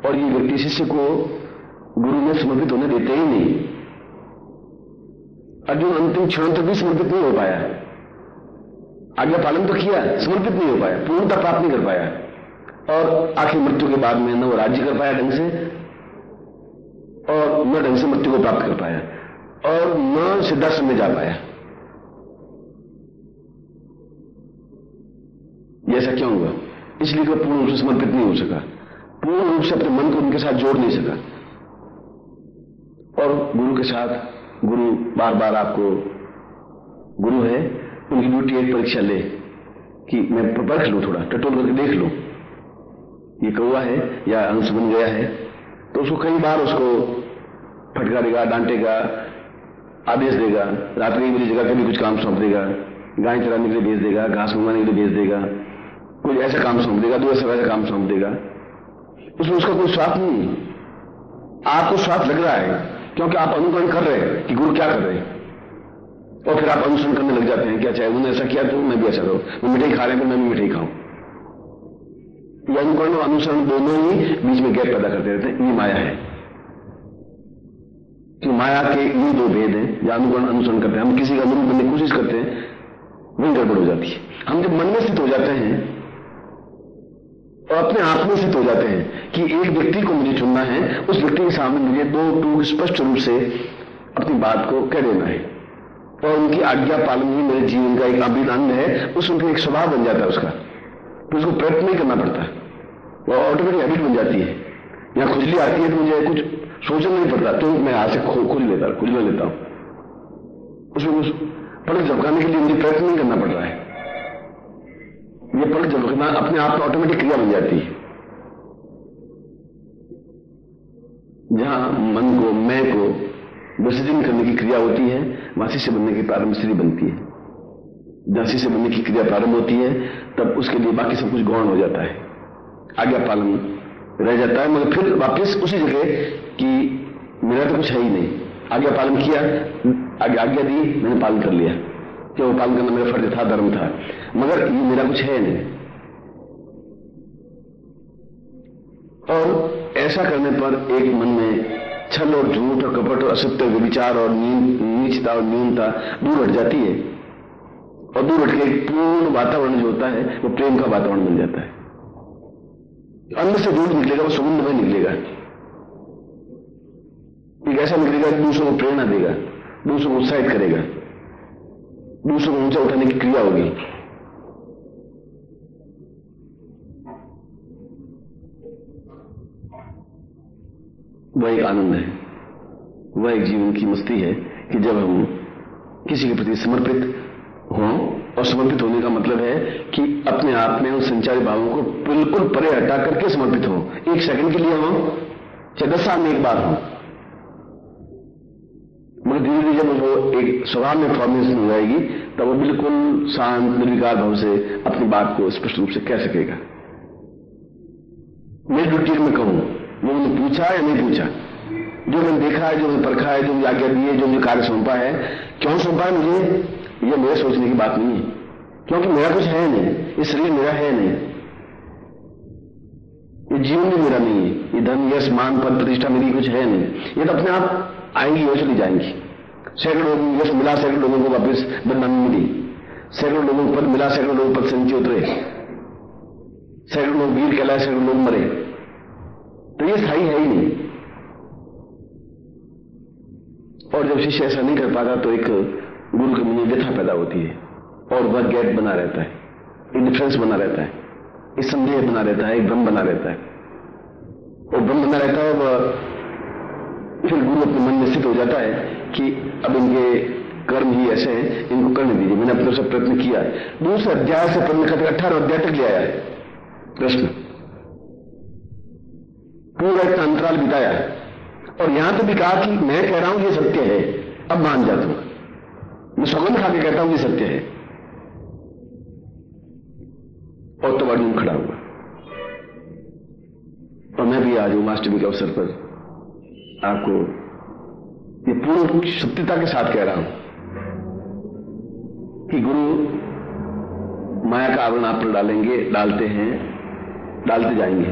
और ये व्यक्ति शिष्य को गुरु में समर्पित होने देते ही नहीं। अर्जुन अंतिम क्षण तक भी समर्पित नहीं हो पाया, आज्ञा पालन तो किया, समर्पित नहीं हो पाया, पूर्णता प्राप्त नहीं कर पाया। और आखिर मृत्यु के बाद में न वो राज्य कर पाया ढंग से, और न ढंग से मृत्यु को प्राप्त कर पाया, और न सिद्धाश्रम में जा पाया। ये ऐसा क्यों हुआ? इसलिए कि पूर्ण रूप से समर्पित नहीं हो सका, पूर्ण रूप से अपने मन को उनके साथ जोड़ नहीं सका। और गुरु के साथ, गुरु बार बार आपको गुरु है, उनकी ड्यूटी एक परीक्षा ले कि मैं परख लूं, थोड़ा टटोल करके देख लूं ये कौवा है या अंश बन गया है। तो उसको कई बार उसको फटकारेगा, डांटेगा, आदेश देगा, रात्रि मेरी जगह कभी कुछ काम सौंप देगा, गाय चराने के लिए भेज देगा, घास मंगवाने के लिए भेज देगा, कोई ऐसा काम सौंप देगा, 2 ऐसा काम सौंप देगा। उसमें उसका कोई स्वार्थ नहीं, आपको स्वार्थ लग रहा है क्योंकि आप अनुकरण कर रहे हैं कि गुरु क्या कर रहे हैं, और फिर आप अनुसरण करने लग जाते हैं। क्या चाहे उन्होंने ऐसा किया तो मैं भी ऐसा करूं, वो मिठाई खा रहे हैं तो मैं भी मिठाई खाऊं। ये अनुकरण और अनुसरण दोनों ही बीच में गैप पैदा करते रहते हैं। ये माया है कि माया के ये 2 भेद हैं, जहां अनुकरण अनुसरण करते हैं, हम किसी का अनुरूप बनने की कोशिश करते हैं, वही गड़बड़ हो जाती है। हम जब मन में स्थित हो जाते हैं और अपने आप में स्थित हो जाते हैं कि एक व्यक्ति को मुझे चुनना है, उस व्यक्ति के सामने मुझे 2 स्पष्ट रूप से अपनी बात को कह देना है, और उनकी आज्ञा पालन ही मेरे जीवन का एक अभिन्न अंग है, उसमें फिर एक स्वभाव बन जाता है उसका, तो उसको प्रयत्न नहीं करना पड़ता, वो ऑटोमेटिक हैबिट बन जाती है। यहां खुजली आती है तो मुझे कुछ सोचना नहीं पड़ता, तो मैं हाथ से खुजला लेता हूं, उसमें पलक झपकाने के लिए मुझे प्रयत्न नहीं करना पड़ रहा है। ये पलक झपकना अपने आप में ऑटोमेटिक क्रिया बन जाती है। जहां मन को, मैं को विसर्जन करने की क्रिया होती है, वहां शिष्य बनने की प्रारंभ स्त्री बनती है। जहां शिष्य बनने की क्रिया प्रारंभ होती है, तब उसके लिए बाकी सब कुछ गौण हो जाता है, आज्ञा पालन रह जाता है, मगर फिर वापस उसी जगह कि मेरा तो कुछ है ही नहीं, आज्ञा पालन किया, आज्ञा दी, मैंने पालन कर लिया, कि वो पालन करना मेरा फर्ज था, धर्म था, मगर ये मेरा कुछ है नहीं। और ऐसा करने पर एक मन में छल और झूठ और कपट और असत्य, विचार और नीचता और न्यूनता दूर हट जाती है, और दूर हट के एक पूर्ण वातावरण जो होता है वो प्रेम का वातावरण बन जाता है। अंदर से दूर निकलेगा, वो सुगंधमय निकलेगा, एक ऐसा निकलेगा कि दूसरों को प्रेरणा देगा, दूसरों को उत्साहित करेगा, दूसरों को ऊंचा उठाने की क्रिया होगी। वह एक आनंद है, वह एक जीवन की मस्ती है कि जब हम किसी के प्रति समर्पित हों, और समर्पित होने का मतलब है कि अपने आप में उन संचारी भावों को बिल्कुल परे हटा करके समर्पित हो, 1 सेकंड के लिए हो, चाहे 10 साल में एक बार हो, मगर धीरे धीरे जब वो एक स्वभाव में फॉर्मेशन हो जाएगी, तब वो बिल्कुल शांत निर्विकार भाव से अपनी बात को स्पष्ट रूप से कह सकेगा। मेरी ड्यूटी में कहूं, वो मैंने पूछा या नहीं पूछा, जो मैंने देखा है, जो मैंने परखा है, जो मुझे आज्ञा दी है, जो मुझे कार्य सौंपा है, क्यों सौंपा है मुझे, यह मेरे सोचने की बात नहीं है, क्योंकि मेरा कुछ है नहीं, ये शरीर मेरा है नहीं, ये जीवन भी मेरा नहीं है, ये धन, यश, मान, पद, प्रतिष्ठा मेरी कुछ है नहीं, ये तो अपने आप आएंगी और चली जाएंगी। सैकड़ों लोगों को यश मिला, सैकड़ों लोगों को वापस बदनामी मिली, सैकड़ों लोगों को पद मिला, सैकड़ों लोग पद से नीचे उतरे, सैकड़ों लोग वीर कहलाए, सैकड़ों लोग मरे, तो ये स्थायी है ही नहीं। और जब शिष्य ऐसा नहीं कर पाता तो एक गुरु के मन में व्यथा पैदा होती है, और वह गैप बना रहता है, एक डिफरेंस बना रहता है, एक संदेह बना रहता है, एक भ्रम बना रहता है, वो ब्रह्म बना रहता है। वह फिर गुरु अपने मन में स्थित हो जाता है कि अब इनके कर्म ही ऐसे हैं, इनको करने दीजिए। मैंने अपने से प्रयत्न किया। दूसरे अध्याय से प्रयत्न करके 18 अध्याय तक ले आया है कृष्ण, पूरा इतना अंतराल बिताया है। और यहां तो भी कहा कि मैं कह रहा हूं ये सत्य है, अब मान जा तुम। मैं सौगंध खा के कहता हूं ये सत्य है। और तो अर्जुन खड़ा हुआ। और मैं भी आज जन्माष्टमी के अवसर पर आपको ये पूर्ण सत्यता के साथ कह रहा हूं कि गुरु माया का आवरण आप पर डालेंगे, डालते हैं, डालते जाएंगे।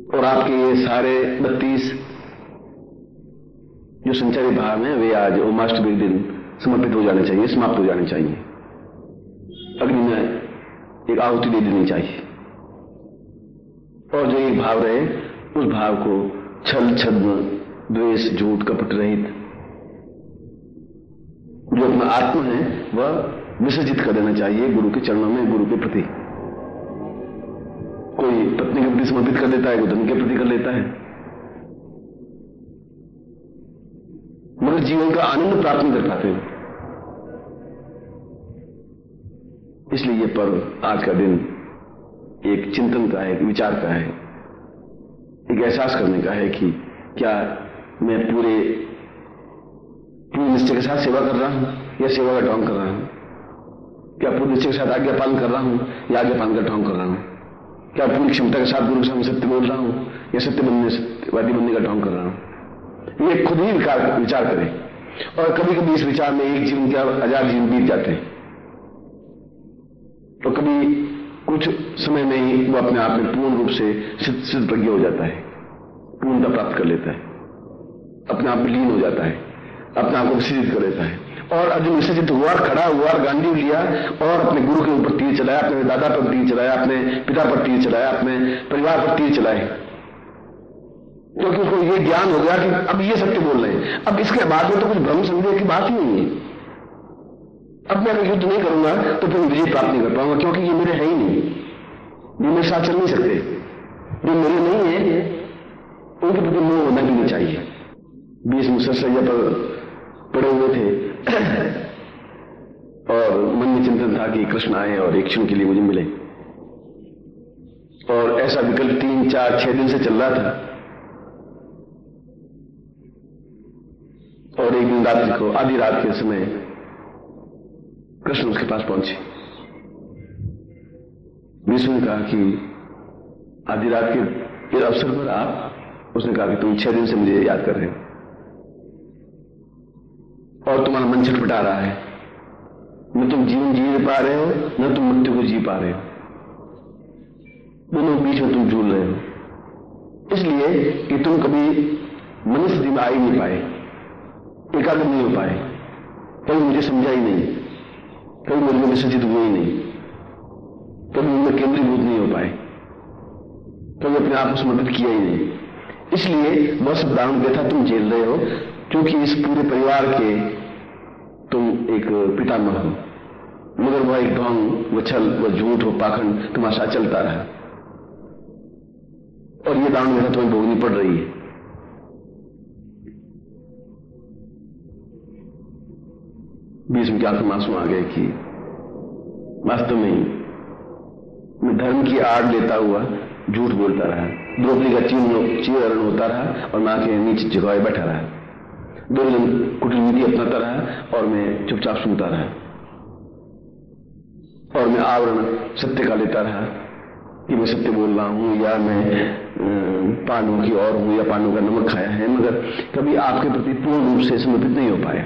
और आपके ये सारे 32 जो संचारी भाव हैं वे आज जन्माष्टमी के दिन समर्पित हो जाने चाहिए, समाप्त हो जाने चाहिए। अग्नि में एक आहुति दे देनी चाहिए। और जो एक भाव रहे उस भाव को छल, छद्म, द्वेष, झूठ, कपट रहित जो अपना आत्मा है वह विसर्जित कर देना चाहिए गुरु के चरणों में, गुरु के प्रति। कोई पत्नी के प्रति समर्पित कर देता है, कोई धन के प्रति कर लेता है, मगर जीवन का आनंद प्राप्त नहीं कर पाते। इसलिए यह पर्व आज का दिन एक चिंतन का है, एक विचार का है, एक एहसास करने का है कि क्या मैं पूरे निश्चय के साथ सेवा कर रहा हूं या सेवा का ढोंग कर रहा हूं? क्या पूरे निश्चय के साथ आज्ञा पालन कर रहा हूं या आज्ञा पालन का ढोंग कर रहा हूं? क्या पूरी क्षमता के साथ गुरु के सामने सत्य बोल रहा हूं या सत्यवादी बनने का ढोंग कर रहा हूं? ये खुद ही विचार करें। और कभी कभी इस विचार में एक जीवन के 1000 जीवन बीत जाते हैं, तो कभी कुछ समय में ही वो अपने आप में पूर्ण रूप से सिद्ध प्रज्ञ हो जाता है, पूर्णता प्राप्त कर लेता है, अपने आप में लीन हो जाता है, अपने आप को विसर्जित कर लेता है। और अर्जुन विसर्जित हुआ, खड़ा हुआ, गांडीव लिया और अपने गुरु के ऊपर तीर चलाया, अपने दादा पर तीर चलाया, अपने पिता पर तीर चलाया, अपने परिवार पर तीर चलाए, क्योंकि उसको ये ज्ञान हो गया कि अब ये सत्य बोल रहे हैं। अब इसके बाद में तो कुछ भ्रम संदेह की बात ही नहीं है। अब मैं अगर युद्ध नहीं करूंगा तो फिर विजय प्राप्त नहीं कर पाऊंगा, क्योंकि ये मेरे है ही नहीं, ये मेरे साथ चल नहीं सकते। जो मेरे नहीं है उनके प्रति मोह होना भी नहीं चाहिए। 20 मुसलसैया पर पड़े हुए थे और मन में चिंतन था कि कृष्ण आए और एक क्षण के लिए मुझे मिले। और ऐसा विकल्प 3, 4, 6 दिन से चल रहा था। और एक दिन रात्रि को, आधी रात के समय कृष्ण उसके पास पहुंचे। विष्णु ने कहा कि आधी रात के अवसर पर आप, उसने कहा कि तुम 6 दिन से मुझे याद कर रहे हो और तुम्हारा मन छटपटा रहा है। न तुम जीवन जी पा रहे हो, न तुम मृत्यु को जी पा रहे हो, दोनों बीच में तुम झूल रहे हो। इसलिए कि तुम कभी मन स्थिति में आ ही नहीं पाए, एकाग्र नहीं हो पाए, कभी मुझे समझा ही नहीं, कभी मुझ में विसर्जित हुए ही नहीं, कभी मुझ में केंद्रीभूत नहीं हो पाए, कभी अपने आप को समर्पित किया ही नहीं। इसलिए वह सब दारुण व्यथा तुम झेल रहे हो, क्योंकि इस पूरे परिवार के तुम एक पितामह हो, मगर वह एक ढोंग, वह छल, वह झूठ, वह पाखंड तुम्हारे साथ चलता रहा और यह दारुण व्यथा तुम्हें भोगनी पड़ रही है। बीच में क्या आंखों में आंसू आ गए कि वास्तव में मैं धर्म की आड़ लेता हुआ झूठ बोलता रहा, द्रौपदी का चीरहरण होता रहा और मां के नीचे झुकाए बैठा रहा, दुर्योधन कुटिल नीति अपनाता रहा और मैं चुपचाप सुनता रहा, और मैं आवरण सत्य का लेता रहा कि मैं सत्य बोल रहा हूं या मैं पांडवों की ओर हूं या पांडवों का नमक खाया है, मगर कभी आपके प्रति पूर्ण रूप से समर्पित नहीं हो पाया।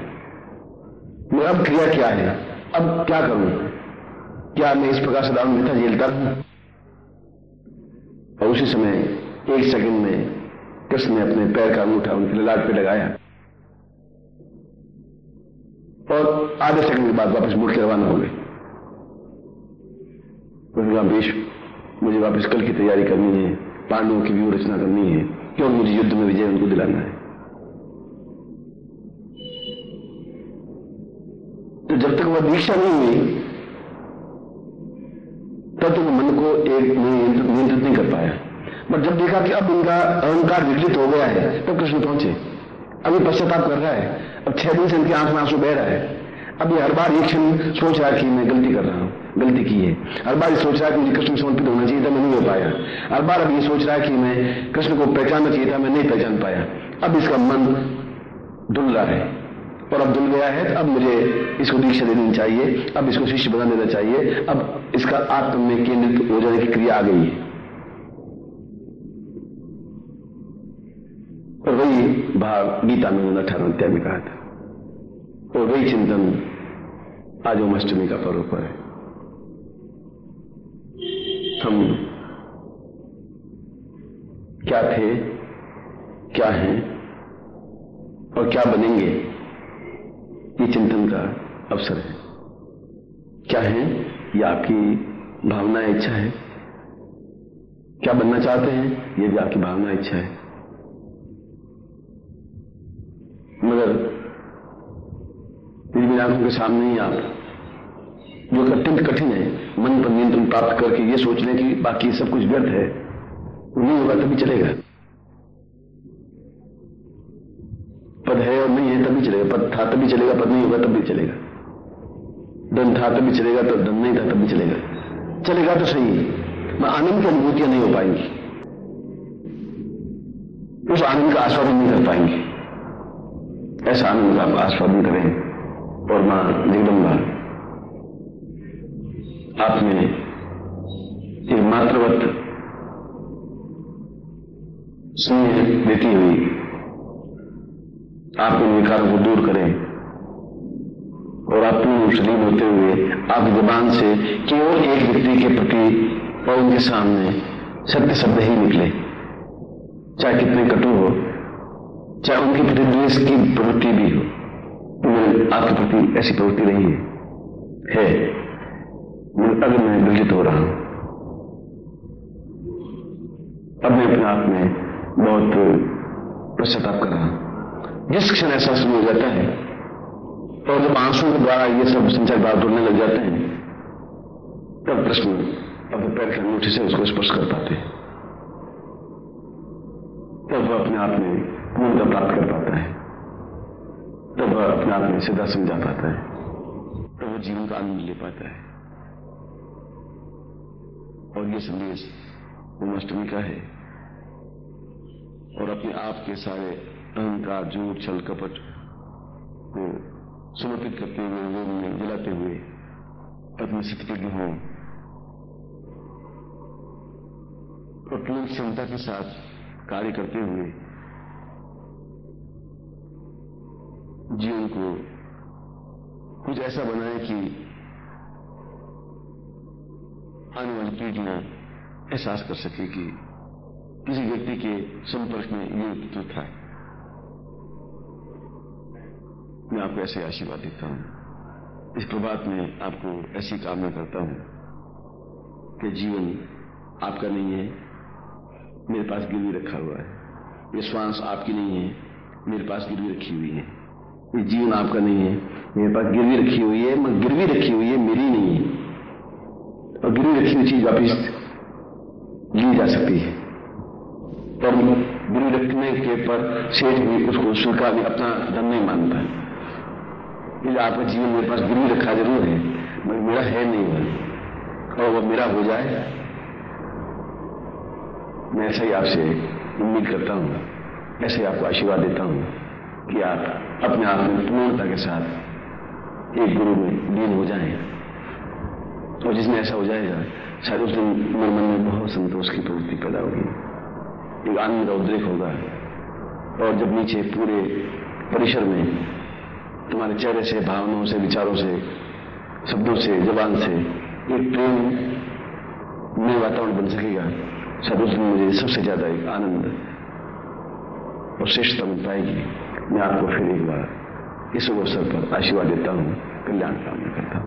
मैं अब क्रिया क्या है, अब क्या करूं? क्या मैं इस प्रकार से दारुण व्यथा झेलता रहूं? और उसी समय 1 सेकंड में कृष्ण ने अपने पैर का अंगूठा उनके ललाट पे लगाया और आधे सेकंड के बाद वापस मुड़ के रवाना हो गए। बेश, मुझे वापस कल की तैयारी करनी है, पांडवों की व्यूह रचना करनी है, क्योंकि मुझे युद्ध में विजय उनको दिलाना है। तो जब तक वह दीक्षा नहीं हुई तब तक मन को एक नियंत्रित नहीं कर पाया। बट जब देखा कि अब इनका अहंकार विकलित हो गया है तब कृष्ण पहुंचे। अभी पश्चाताप कर रहा है, अब 6 दिन से इनकी आंख में आंसू बह रहा है। अब ये हर बार एक क्षण सोच रहा है कि मैं गलती कर रहा हूं, गलती की है। हर बार ये सोच रहा है कि मुझे कृष्ण समर्पित होना चाहिए था, मैं नहीं हो पाया। हर बार अब ये सोच रहा है कि मैं कृष्ण को पहचानना चाहिए था, मैं नहीं पहचान पाया। अब इसका मन धुल रहा है और अब धुल गया है तो अब मुझे इसको दीक्षा दे देनी चाहिए, अब इसको शिष्य बना देना चाहिए। अब इसका आत्म में केंद्रित हो जाने की क्रिया आ गई है। और वही भाव गीता में 18वें अध्याय में कहा था, और वही चिंतन आज अष्टमी का पर्व पर है। हम क्या थे, क्या हैं और क्या बनेंगे, ये चिंतन का अवसर है। क्या है ये आपकी भावना इच्छा है, क्या बनना चाहते हैं ये भी आपकी भावना इच्छा है। मगर मेरी आंखों के सामने ही आप जो अत्यंत कठिन है मन पर नियंत्रण प्राप्त करके ये सोच लें कि बाकी सब कुछ व्यर्थ है, वो नहीं होगा तभी चलेगा। पद है और नहीं है तभी चलेगा, पद था तभी चलेगा, पद नहीं होगा तब भी चलेगा। धन था तभी चलेगा, तो धन नहीं था तब भी चलेगा। चलेगा तो सही, मैं आनंद की अनुभूतियां नहीं हो पाएंगी, उस आनंद का आस्वादन नहीं कर पाएंगे। ऐसा आनंद का आप आस्वादन करें। और मां जगदम्बा आप में एक मातृवत स्नेह देती हुई आप उन विकारों को दूर करें और आप पूर्ण मुस्लिम होते हुए आपकी जुबान से केवल एक व्यक्ति के प्रति और उनके सामने सत्य शब्द ही निकले, चाहे कितने कटु हो, चाहे उनके प्रति द्वेष की प्रवृत्ति भी हो। उन्हें आपके प्रति ऐसी प्रवृत्ति नहीं है, अगर मैं विचलित हो रहा हूं, अब मैं अपने आप में बहुत पश्चाताप कर रहा हूं। जिस क्षण ऐसा शुरू हो जाता है और जब आंसू के द्वारा ये सब संचार भाव जुड़ने लग जाते हैं, तब कृष्ण अपने पैर के अंगूठे से उसको स्पर्श कर पाते हैं, तब वह अपने आप में पूर्णता प्राप्त कर पाता है, तब वह अपने आप में सीधा समझा पाता है, तब वह जीवन का आनंद ले पाता है। और ये संदेश जन्माष्टमी का है। और अपने आप के सारे अहंकार, झूठ, छल, कपट को समर्पित करते हुए, योग में जलाते हुए अपने सत्प्रज्ञ हों और पूर्ण क्षमता के साथ कार्य करते हुए जीवन को कुछ ऐसा बनाए कि आने वाली पीढ़ियां एहसास कर सके कि किसी व्यक्ति के संपर्क में ये था। मैं आपको ऐसे आशीर्वाद देता हूं। इस प्रभात में आपको ऐसी कामना करता हूं कि जीवन आपका नहीं है, मेरे पास गिरवी रखा हुआ है। ये श्वास आपकी नहीं है, मेरे पास गिरवी रखी हुई है। ये जीवन आपका नहीं है, मेरे पास गिरवी रखी हुई है, मगर गिरवी रखी हुई है, मेरी नहीं है। और गिरवी रखी हुई चीज वापिस ली जा सकती है। और गिरवी रखने के पर सेठ भी उसको स्वीकार नहीं, अपना धन नहीं मानता है। ये आपका जीवन मेरे पास गिरवी रखा जरूर है, मगर मेरा है नहीं है। और वह मेरा हो जाए, मैं ऐसा ही आपसे उम्मीद करता हूं, ऐसे ही आपको आशीर्वाद देता हूं कि आप अपने आप में पूर्णता के साथ एक गुरु में लीन हो जाएं। और जिसमें ऐसा हो जाएगा, शायद उस दिन मन में बहुत संतोष की प्रवृत्ति पैदा होगी, एक आनंद का उद्रेक होगा। और जब नीचे पूरे परिसर में तुम्हारे चेहरे से, भावनाओं से, विचारों से, शब्दों से, जबान से एक प्रेम में वातावरण बन सकेगा, शायद उस दिन मुझे सबसे ज्यादा एक आनंद और श्रेष्ठता मिल पाएगी। मैं आपको फिर एक बार इस अवसर पर आशीर्वाद देता हूं, कल्याण कामना करता हूं।